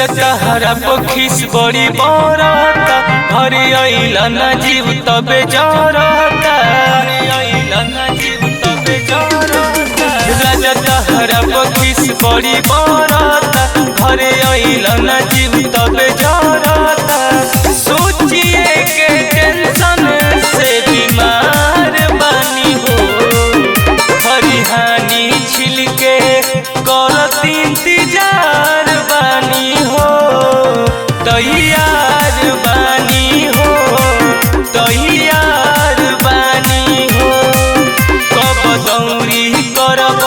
तहरा पखिस बड़ी बरता घरे अइला ना जीव तबे जरता राजा तहरा पखिस बड़ी बरता घरे अइला ना जीव तबे जरता सोचिए के टेंशन से बीमार बानी हो हरिहानी छिलके करत इंतजार बानी हो तैयार बानी हो तैयार बानी हो कब दौरी करब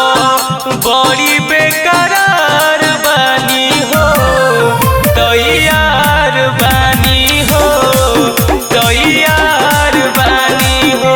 बड़ी बेकरार बानी हो तैयार बानी हो तैयार बानी हो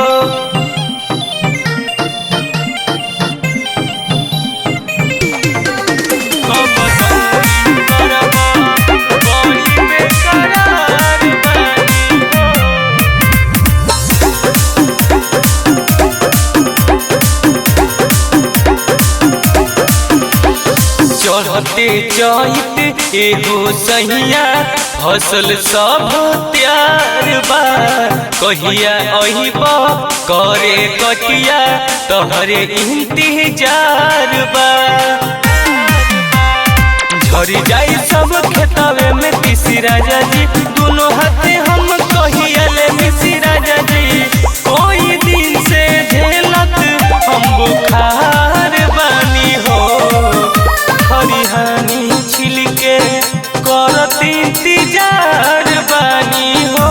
चढ़ते चैत एगो सहिया फसल सब त्यार बा कहिया अहिब करे कटिया तोहरे इंतजार बा झरी जाई सब खेतवे में तीसी राजा जी दोनों हाथे हम कहिया ले मिसी राजा जी कोई दिन से झेलत हम बुखार बानी हो हरिहानी छिलके करत इंतजार बानी हो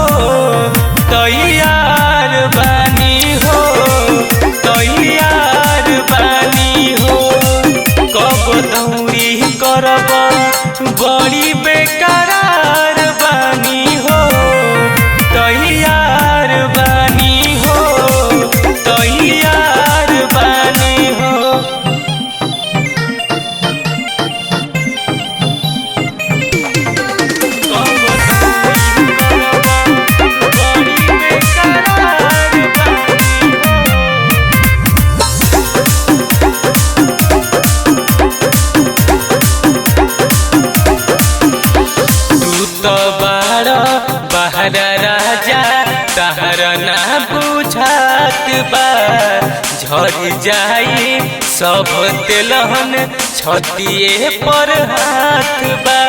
तैयार बानी हो तैयार बानी हो कब दौरी करब बड़ी बेकरार बानी हो तैयार बानी हो तैयार बानी हो बाहर राजा तहरा ना बुझात बा झड़ जाई सब तेलहन छतिए पर हाथ बा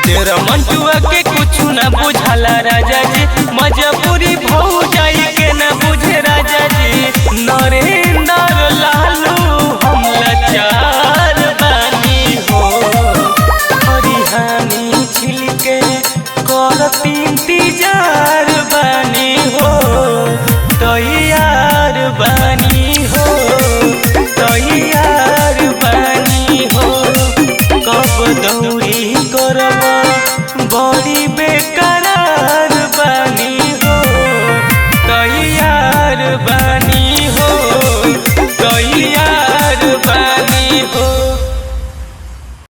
तेरा मंटुआ के कुछ ना बुझाला राजा जी मजबूरी भौ जाई के ना बुझे राजा जी नरेंद्र लालू हम लाचार बानी हो हरिहानी छिलके करत इंतजार बानी हो तैयार बानी हो तैयार बानी हो कब दौरी करब बड़ी बेकार